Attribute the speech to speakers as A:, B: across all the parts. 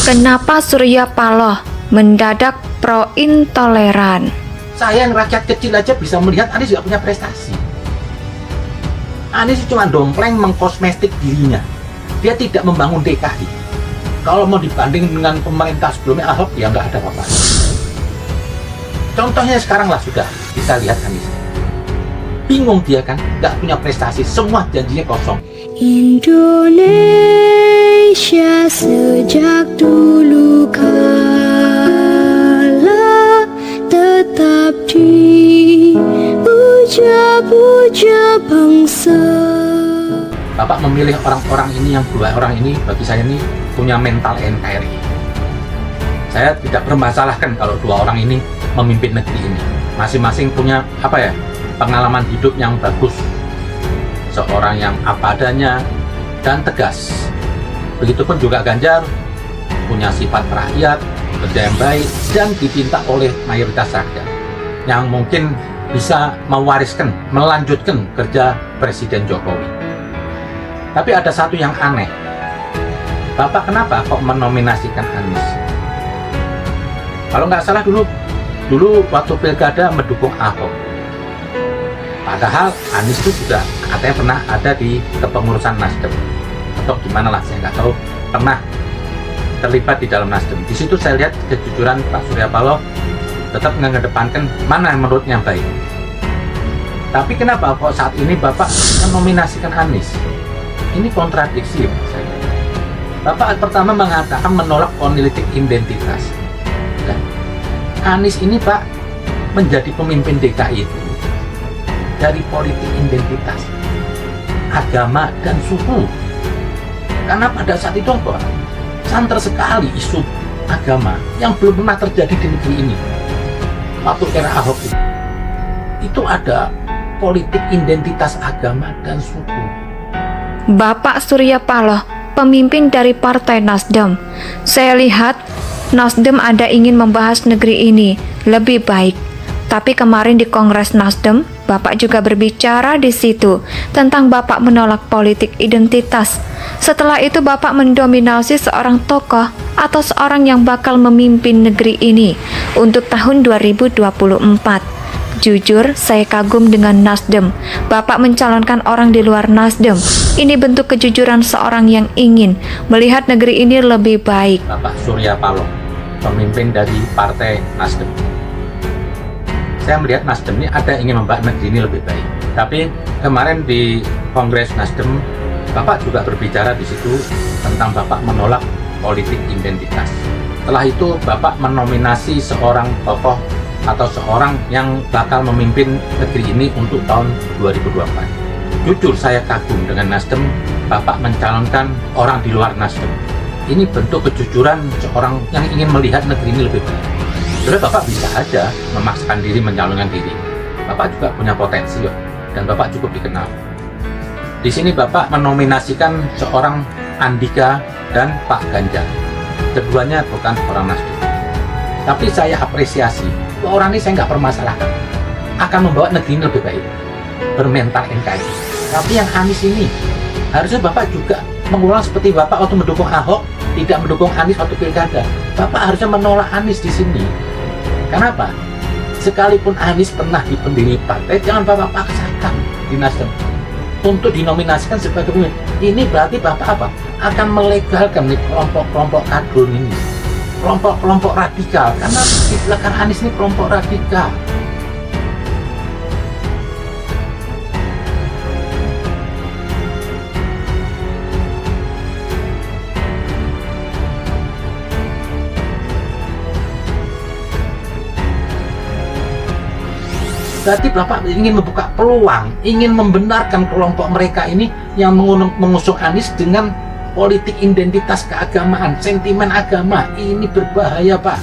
A: Kenapa Surya Paloh mendadak pro-intoleran?
B: Saya yang rakyat kecil aja bisa melihat Anies juga punya prestasi. Anies cuma dompleng mengkosmetik dirinya. Dia tidak membangun DKI. Kalau mau dibanding dengan pemerintah sebelumnya Ahok, ya nggak ada apa-apa. Contohnya sekarang lah sudah kita lihat Anies. Bingung dia kan, nggak punya prestasi, semua janjinya kosong.
C: Indonesia sejak dulu kala tetap dipuja-puja bangsa.
B: Bapak memilih orang-orang ini, yang dua orang ini bagi saya ini punya mental NKRI. Saya tidak bermasalahkan kalau dua orang ini memimpin negeri ini. Masing-masing punya pengalaman hidup yang bagus. Seorang yang apa adanya dan tegas. Begitupun juga Ganjar punya sifat rakyat, kerja yang baik, dan dipinta oleh mayoritas rakyat yang mungkin bisa mewariskan, melanjutkan kerja Presiden Jokowi. Tapi ada satu yang aneh. Bapak kenapa kok menominasikan Anies? Kalau nggak salah dulu waktu pilkada mendukung Ahok. Padahal Anies itu juga katanya pernah ada di kepengurusan Nasdem atau gimana lah, saya nggak tahu, pernah terlibat di dalam Nasdem. Di situ saya lihat kejujuran Pak Surya Paloh tetap mengedepankan mana yang menurutnya baik. Tapi kenapa kok saat ini Bapak menominasikan Anies? Ini kontradiksi Pak saya. Bapak pertama mengatakan menolak politik identitas. Dan Anies ini Pak menjadi pemimpin DKI itu dari politik identitas, agama dan suku. Karena pada saat itu santer sekali isu agama yang belum pernah terjadi di negeri ini. Waktu era Ahok itu ada politik identitas agama dan suku.
A: Bapak Surya Paloh, pemimpin dari Partai Nasdem. Saya lihat Nasdem ada ingin membahas negeri ini lebih baik. Tapi kemarin di Kongres Nasdem, Bapak juga berbicara di situ tentang Bapak menolak politik identitas. Setelah itu Bapak mendominasi seorang tokoh atau seorang yang bakal memimpin negeri ini untuk tahun 2024. Jujur, saya kagum dengan Nasdem. Bapak mencalonkan orang di luar Nasdem. Ini bentuk kejujuran seorang yang ingin melihat negeri ini lebih baik.
B: Bapak Surya Paloh, pemimpin dari Partai Nasdem. Saya melihat Nasdem ini ada ingin membuat negeri ini lebih baik. Tapi kemarin di Kongres Nasdem, Bapak juga berbicara di situ tentang Bapak menolak politik identitas. Setelah itu Bapak menominasi seorang tokoh atau seorang yang bakal memimpin negeri ini untuk tahun 2024. Jujur saya kagum dengan Nasdem, Bapak mencalonkan orang di luar Nasdem. Ini bentuk kejujuran seorang yang ingin melihat negeri ini lebih baik. Sebenarnya Bapak bisa aja memaksakan diri, mencalonkan diri. Bapak juga punya potensi dan Bapak cukup dikenal. Di sini Bapak menominasikan seorang Andika dan Pak Ganjar. Keduanya bukan orang Nasdem. Tapi saya apresiasi, orang ini saya nggak permasalahkan. Akan membawa negeri ini lebih baik. Bermental NKRI. Tapi yang Anies ini, harusnya Bapak juga mengulang seperti Bapak waktu mendukung Ahok, tidak mendukung Anies waktu pilkada. Bapak harusnya menolak Anies di sini. Kenapa? Sekalipun Anies pernah di pendiri partai, jangan Bapak paksakan di Nasdem untuk dinominasikan sebagai pemimpin. Ini berarti Bapak akan melegalkan nih kelompok-kelompok kadrun ini, kelompok-kelompok radikal. Karena di belakang Anies ini kelompok radikal. Berarti Bapak ingin membuka peluang, ingin membenarkan kelompok mereka ini yang mengusung Anies dengan politik identitas keagamaan, sentimen agama. Ini berbahaya Pak.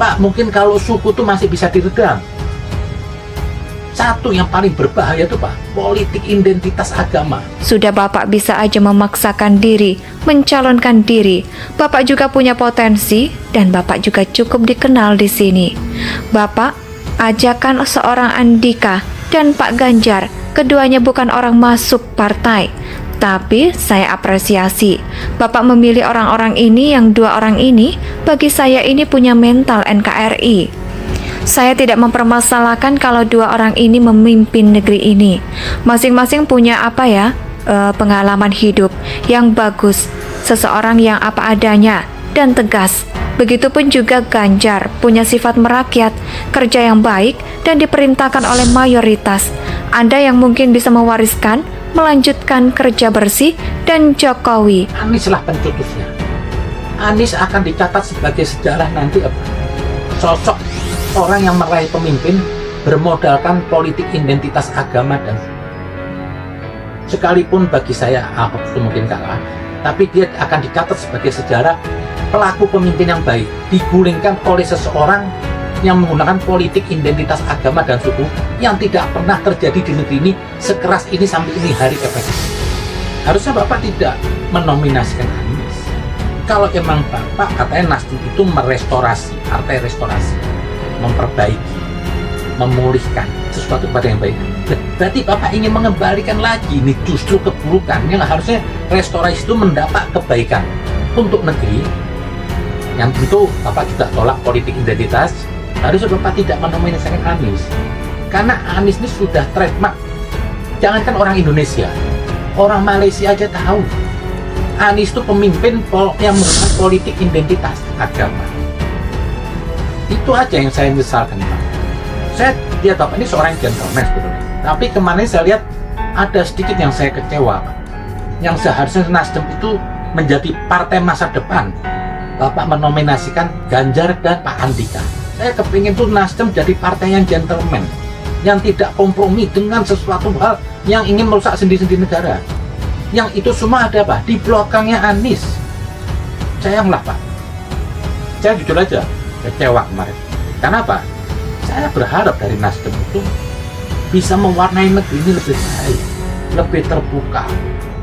B: Pak, mungkin kalau suku itu masih bisa diredam. Satu yang paling berbahaya itu Pak, politik identitas agama.
A: Sudah Bapak bisa aja memaksakan diri, mencalonkan diri. Bapak juga punya potensi dan Bapak juga cukup dikenal di sini. Bapak ajakan seorang Andika dan Pak Ganjar, keduanya bukan orang masuk partai, Tapi saya apresiasi Bapak memilih orang-orang ini. Yang dua orang ini bagi saya ini punya mental NKRI. Saya tidak mempermasalahkan kalau dua orang ini memimpin negeri ini. Masing-masing punya pengalaman hidup yang bagus. Seseorang yang apa adanya dan tegas. Begitupun juga Ganjar punya sifat merakyat, kerja yang baik dan diperintahkan oleh mayoritas. Anda yang mungkin bisa mewariskan, melanjutkan kerja bersih, dan Jokowi.
B: Anies lah pencetusnya. Anies akan dicatat sebagai sejarah nanti sosok orang yang meraih pemimpin bermodalkan politik identitas agama dan sekalipun bagi saya Ahok itu mungkin kalah, tapi dia akan dicatat sebagai sejarah pelaku pemimpin yang baik, digulingkan oleh seseorang yang menggunakan politik identitas agama dan suku yang tidak pernah terjadi di negeri ini sekeras ini sampai ini hari efektif. Harusnya Bapak tidak menominasikan Anies. Kalau emang Bapak katanya Nasdem itu merestorasi, partai restorasi, memperbaiki, memulihkan sesuatu pada yang baik, berarti Bapak ingin mengembalikan lagi ini justru keburukan yang harusnya restorasi itu mendapat kebaikan untuk negeri. Yang tentu Bapak juga tolak politik identitas. Harusnya Bapak tidak menominasikan Anies, karena Anies ini sudah trademark. Jangankan orang Indonesia, orang Malaysia aja tahu Anies itu pemimpin yang menggunakan politik identitas agama. Itu aja yang saya sesalkan, Pak. Saya lihat Bapak ini seorang gentleman sebetulnya, tapi kemarin saya lihat ada sedikit yang saya kecewa, Pak. Yang seharusnya Nasdem itu menjadi partai masa depan, Bapak menominasikan Ganjar dan Pak Andika. Saya kepingin tuh Nasdem jadi partai yang gentleman, yang tidak kompromi dengan sesuatu hal yang ingin merusak sendi-sendi negara. Yang itu semua ada apa? Di belakangnya Anies. Sayanglah Pak. Saya jujur aja kecewa kemarin. Karena apa? Saya berharap dari Nasdem itu bisa mewarnai negeri ini lebih baik, lebih terbuka,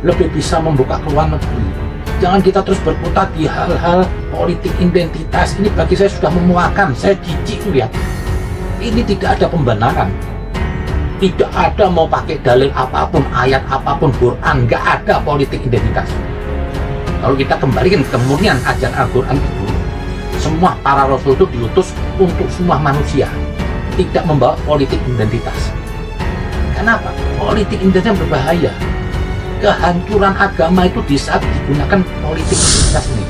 B: lebih bisa membuka ke luar negeri. Jangan kita terus berputar di hal-hal politik identitas. Ini bagi saya sudah memuakan. Saya jijik lihat. Ini tidak ada pembenaran. Tidak ada mau pakai dalil apapun, ayat apapun, Quran. Nggak ada politik identitas. Kalau kita kembalikan kemurnian ajaran Al-Quran itu, semua para rasul itu diutus untuk semua manusia, tidak membawa politik identitas. Kenapa? Politik identitas berbahaya. Kehancuran agama itu di saat digunakan politik identitas ini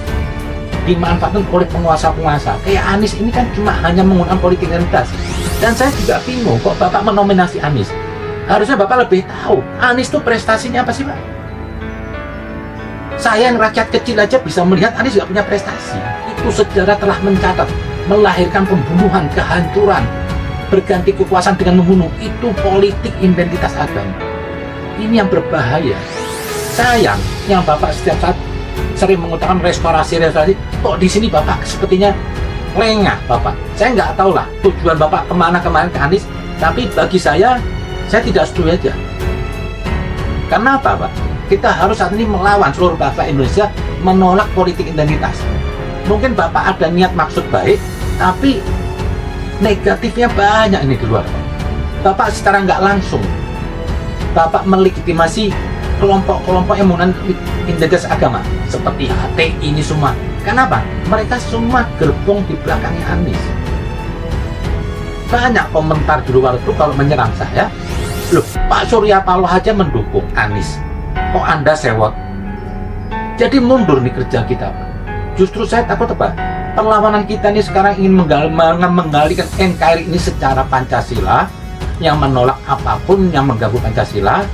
B: dimanfaatkan oleh penguasa-penguasa. Kayak Anies ini kan cuma hanya menggunakan politik identitas. Dan saya juga bingung kok Bapak menominasi Anies. Harusnya Bapak lebih tahu Anies itu prestasinya apa sih, Pak? Saya yang rakyat kecil aja bisa melihat Anies juga punya prestasi. Itu sejarah telah mencatat, melahirkan pembunuhan, kehancuran, berganti kekuasaan dengan membunuh. Itu politik identitas agama. Ini yang berbahaya. Sayang yang Bapak setiap saat sering mengutarakan restorasi, kok di sini Bapak sepertinya lengah Bapak. Saya nggak tahu lah tujuan Bapak kemana kemarin ke Anies, tapi bagi saya tidak setuju aja. Karena apa, Pak? Kita harus saat ini melawan seluruh bangsa Indonesia, menolak politik identitas. Mungkin Bapak ada niat maksud baik, tapi negatifnya banyak ini di luar. Bapak secara nggak langsung Bapak melegitimasi kelompok-kelompok yang menggunakan identitas agama seperti HTI ini semua. Kenapa? Mereka semua gerbong di belakangnya Anies. Banyak komentar di luar itu kalau menyerang saya, loh Pak Surya Paloh aja mendukung Anies, kok Anda sewot? Jadi mundur nih kerja kita, Pak. Justru saya takut apa? Perlawanan kita ini sekarang ingin menggalikan NKRI ini secara Pancasila, yang menolak apapun yang mengganggu Pancasila,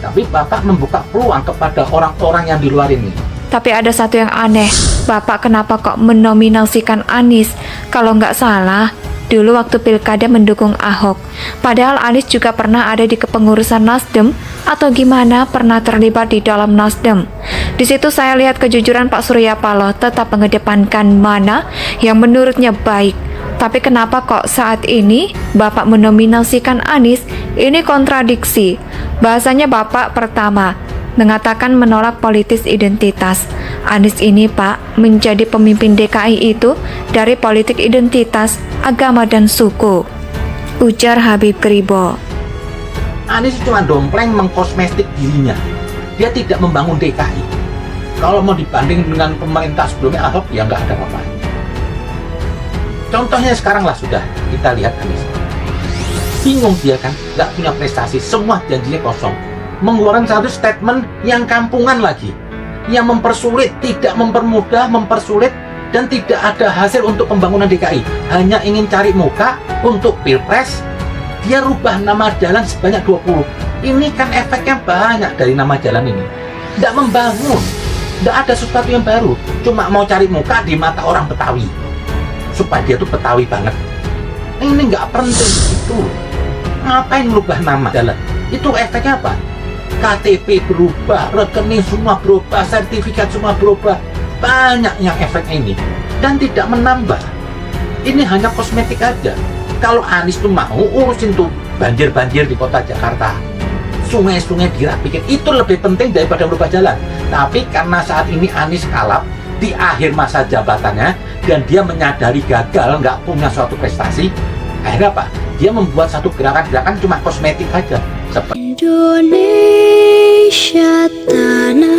B: tapi Bapak membuka peluang kepada orang-orang yang di luar ini.
A: Tapi ada satu yang aneh, Bapak kenapa kok menominasikan Anies? Kalau nggak salah, dulu waktu pilkada mendukung Ahok. Padahal Anies juga pernah ada di kepengurusan Nasdem, atau gimana pernah terlibat di dalam Nasdem. Di situ saya lihat kejujuran Pak Surya Paloh tetap mengedepankan mana yang menurutnya baik. Tapi kenapa kok saat ini Bapak menominasikan Anies? Ini kontradiksi. Bahasanya Bapak pertama mengatakan menolak politis identitas. Anies ini Pak menjadi pemimpin DKI itu dari politik identitas, agama dan suku. Ujar Habib Kribo.
B: Anies cuma dompleng mengkosmetik dirinya. dia tidak membangun DKI. Kalau mau dibanding dengan pemerintah sebelumnya Ahok, ya nggak ada apa-apa. Contohnya sekarang lah sudah kita lihat Anies. Bingung dia kan, nggak punya prestasi, semua janjinya kosong. Mengeluarkan satu statement yang kampungan lagi, yang mempersulit, tidak mempermudah, mempersulit, dan tidak ada hasil untuk pembangunan DKI. Hanya ingin cari muka untuk pilpres. Dia rubah nama jalan sebanyak 20. Ini kan efeknya banyak dari nama jalan ini. Tidak membangun, tidak ada sesuatu yang baru. Cuma mau cari muka di mata orang Betawi, supaya dia tuh Betawi banget. Ini nggak penting itu. Ngapain merubah nama jalan? Itu efeknya apa? KTP berubah, rekening semua berubah, sertifikat semua berubah. Banyak yang efek ini dan tidak menambah. Ini hanya kosmetik aja. Kalau Anies tuh mau urusin tuh banjir-banjir di kota Jakarta, sungai-sungai dirapikan, itu lebih penting daripada merubah jalan. Tapi karena saat ini Anies kalap di akhir masa jabatannya dan dia menyadari gagal, nggak punya suatu prestasi, akhirnya apa? Dia membuat satu gerakan-gerakan cuma kosmetik aja.
C: Indonesia tanah